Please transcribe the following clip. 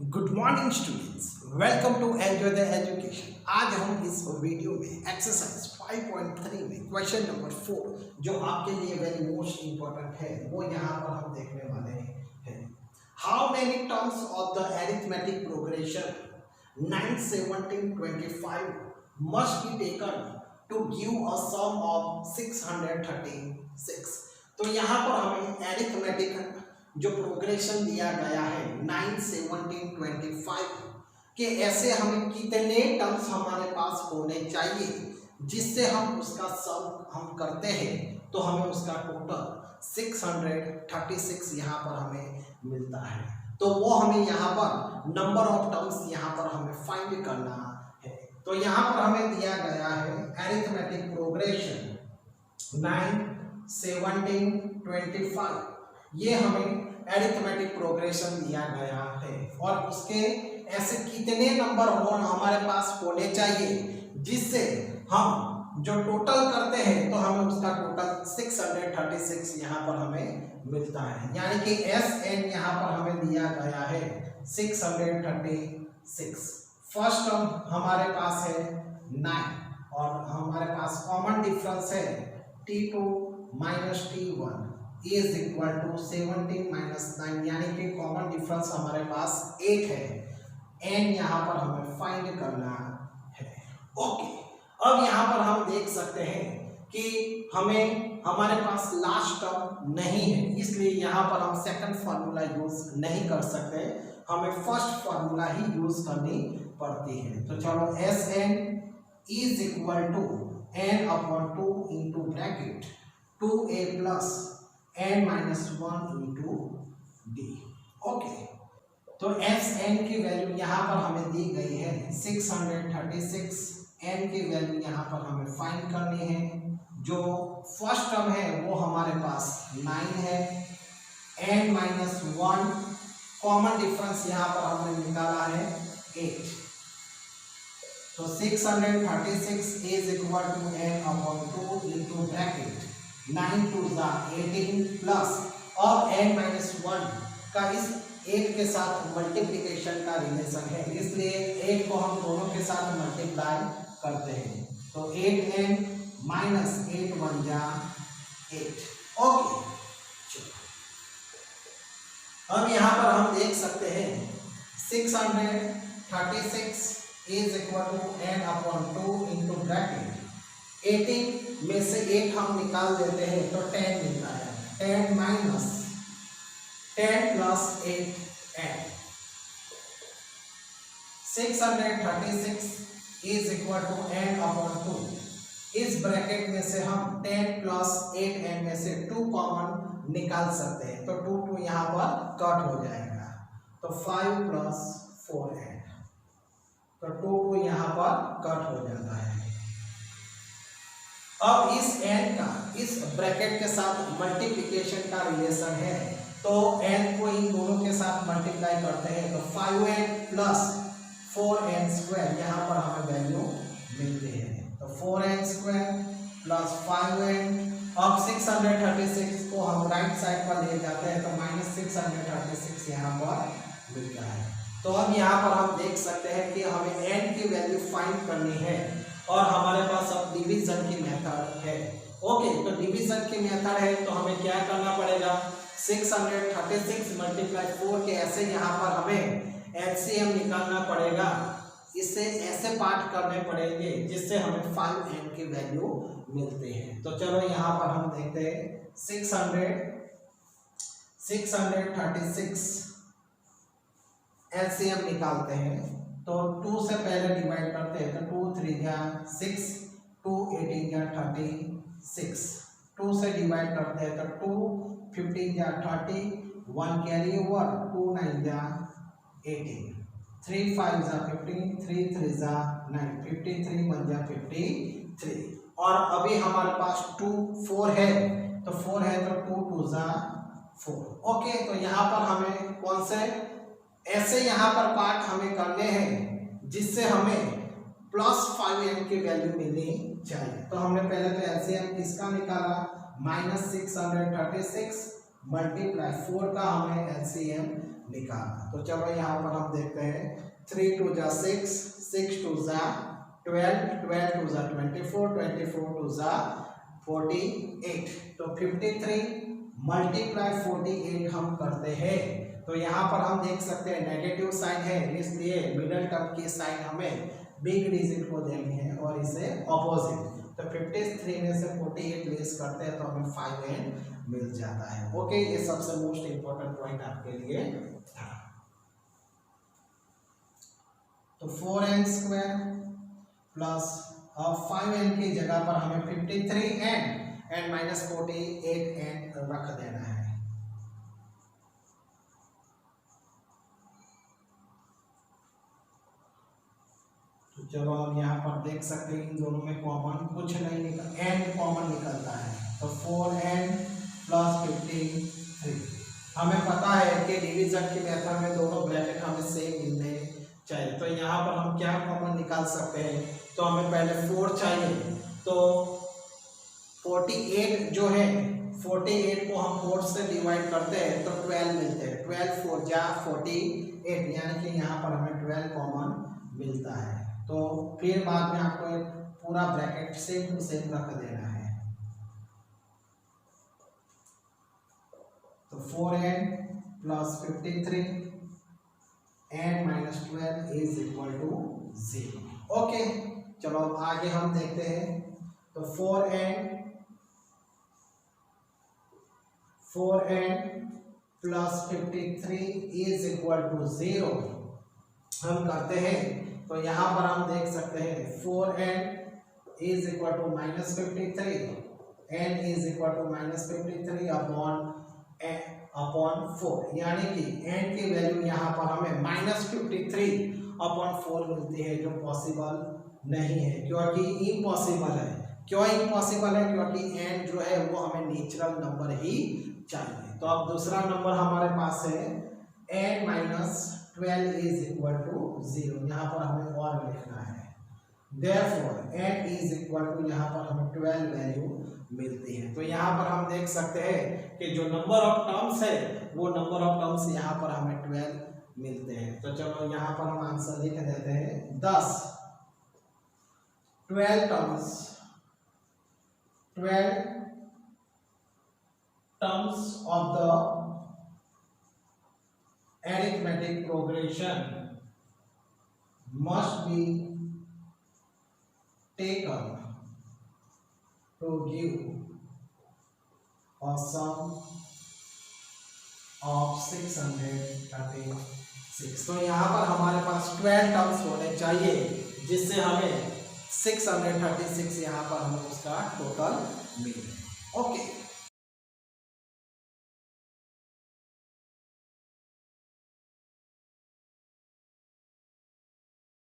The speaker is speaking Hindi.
Good morning students, welcome to enjoy the education. आज हम इस वीडियो में एक्सरसाइज 5.3 में क्वेश्चन नंबर 4 जो आपके लिए वेरी मोस्ट इंपॉर्टेंट है वो यहाँ पर हम देखने वाले हैं। How many terms of the arithmetic progression 9, 17, 25 must be taken to give a sum of 636। तो यहाँ पर हमें अरिथमेटिक जो प्रोग्रेशन दिया गया है 9, 17, 25 के ऐसे हमें कितने टर्म्स हमारे पास होने चाहिए जिससे हम उसका सम हम करते हैं तो हमें उसका टोटल 636 यहाँ पर हमें मिलता है। तो वो हमें यहाँ पर नंबर ऑफ टर्म्स यहाँ पर हमें फाइंड करना है। तो यहाँ पर हमें दिया गया है अरिथमेटिक प्रोग्रेशन 9, 17, 25 ये हमें अरिथमेटिक प्रोग्रेशन दिया गया है और उसके ऐसे कितने नंबर हमारे पास होने चाहिए जिससे हम जो टोटल करते हैं तो हमें उसका टोटल 636 यहाँ पर हमें मिलता है। यानी कि SN यहाँ पर हमें दिया गया है 636। फर्स्ट टर्म हमारे पास है 9 और हमारे पास कॉमन डिफरेंस है T2 minus T1 is equal to 17 minus 9 यानी कि कॉमन डिफरेंस हमारे पास 8 है। एन यहाँ पर हमें फाइंड करना है। ओके, अब यहाँ पर हम देख सकते हैं कि हमें हमारे पास लास्ट टर्म नहीं है, इसलिए यहाँ पर हम सेकंड फार्मूला यूज नहीं कर सकते, हमें फर्स्ट फार्मूला ही यूज करनी पड़ती है। तो चलो SN is equal to n upon 2 into bracket 2a plus n minus 1 into d. Okay, तो SN की वैल्यू यहाँ पर हमें दी गई है 636। n की वैल्यू यहाँ पर हमें फाइंड करनी है। जो फर्स्ट टर्म है वो हमारे पास 9 है, n माइनस 1 कॉमन डिफरेंस यहाँ पर हमने निकाला है 8। तो 636 is equal to n upon 2 into bracket 9 two 18 plus और n माइनस 1 का इस 8 के साथ मल्टीप्लिकेशन का रिलेशन है, इसलिए 8 को हम दोनों के साथ मल्टीप्लाई करते हैं। तो 8n माइनस 8 1 जा 8। ओके, अब यहाँ पर हम देख सकते हैं 636 is equal to n upon 2 into bracket 18 में से 8 हम निकाल देते हैं तो 10 मिलता है। 10 minus 10 plus 8n 636 is equal to n upon 2। इस ब्रैकेट में से हम 10 प्लस 8n में से 2 कॉमन निकाल सकते हैं, तो 2 यहाँ पर कट हो जाएगा, तो 5 प्लस 4n, तो 2 यहाँ पर कट हो जाता है। अब इस n का इस ब्रैकेट के साथ मल्टीप्लिकेशन का रिलेशन है, तो n को इन दोनों के साथ मल्टीप्लाई करते हैं तो 5n प्लस 4n स्क्वायर यहाँ पर हमें वैल्यू मिलती है। तो 4n स्क्वायर प्लस 5n, अब 636 को हम राइट साइड पर ले जाते हैं तो माइनस 636 यहाँ पर मिलता है। तो अब यहाँ पर हम देख सकते हैं कि हमें n की वैल्यू फाइंड करनी है और हमारे पास अब डिवीजन की मेथड है। ओके, तो डिवीजन की मेथड है तो हमें क्या करना पड़ेगा, 636 मल्टीप्लाई 4 के ऐसे यहाँ पर हमें एलसीएम निकालना पड़ेगा, इससे ऐसे पार्ट करने पड़ेंगे जिससे हमें 5n की वैल्यू मिलते हैं। तो चलो यहाँ पर हम देखते हैं 636 एलसीएम निकालते हैं तो 2 से पहले डिवाइड करते हैं तो 2 3 जा 6, 2 18 जा 36, 2 से डिवाइड करते हैं तो 2 15 जा 30, 1 कैरी ओवर, 2 9 जा 18, 3 5 जा 15, 3 3 जा 9, 53 1 जा 53। और अभी हमारे पास 2 4 है तो 4 है तो 2 2 जा 4। ओके, तो यहाँ पर हमें कौन से ऐसे यहाँ पर पार्ट हमें करने हैं जिससे हमें प्लस 5n की वैल्यू मिलनी चाहिए। तो हमने पहले तो एलसीएम किसका निकाला, माइनस 636 मल्टीप्लाई 4 का हमें एलसीएम निकालना। तो चलो यहाँ पर हम देखते हैं 3 2 जा 6, 6 2 जा 12, 12 2 जा 24, 24 2 जा 48। तो 53 मल्टीप्लाई 48 हम करते हैं। तो यहाँ पर हम देख सकते हैं नेगेटिव साइन है, इसलिए मिडिल टर्म की साइन हमें बिग डिजिट को देनी है और इसे ऑपोजिट। तो 53 में से 48 लेस करते हैं तो हमें 5n मिल जाता है। ओके, ये सबसे मोस्ट इंपॉर्टेंट पॉइंट आपके लिए था। तो 4n स्क्वायर प्लस अब 5n की जगह पर हमें 53n एंड माइनस 48n रख देना है। चलो अब यहाँ पर देख सकते हैं इन दोनों में कॉमन कुछ नहीं निकल, n कॉमन निकलता है। तो 4n प्लस 53 हमें पता है कि डिवीजन की मेथड में दोनों ब्रैकेट हमें सेम मिलने चाहिए। तो यहाँ पर हम क्या कॉमन निकाल सकते हैं? तो हमें पहले 4 चाहिए, तो 48 जो है 48 को हम 4 से डिवाइड करते हैं तो 12 मिलते हैं। 12 4 जा 48 यानी कि यहाँ पर हमें 12 कॉमन मिलता है। तो फिर बाद में आपको एक पूरा ब्रैकेट सेम टू सेम रख देना है। तो 4n plus 53 n minus 12 is equal to 0। Okay, चलो अब आगे हम देखते हैं। तो 4n plus 53 is equal to 0 हम करते हैं। तो यहाँ पर हम देख सकते हैं 4n is equal to minus 53, n is equal to minus 53 upon 4, यानी कि n की वैल्यू यहाँ पर हमें माइनस 53 अपॉन 4 मिलती है, जो पॉसिबल नहीं है क्योंकि इम्पॉसिबल है। क्यों इम्पॉसिबल है? क्योंकि n जो है वो हमें नेचुरल नंबर ही चाहिए। तो अब दूसरा नंबर हमारे पास है n minus 12 is equal to 0, यहाँ पर हमें और लिखना है। Therefore n is equal to यहाँ पर हमें 12 वैल्यू मिलती है। तो यहाँ पर हम देख सकते हैं कि जो नंबर ऑफ टर्म्स है वो नंबर ऑफ टर्म्स यहाँ पर हमें 12 मिलते हैं। तो चलो यहाँ पर हम आंसर लिख देते हैं 10 12 terms of the arithmetic progression must be taken to give a sum of 636। तो यहाँ पर हमारे पास 12 टर्म्स होने चाहिए जिससे हमें 636 यहाँ पर हमें उसका टोटल मिले। ओके।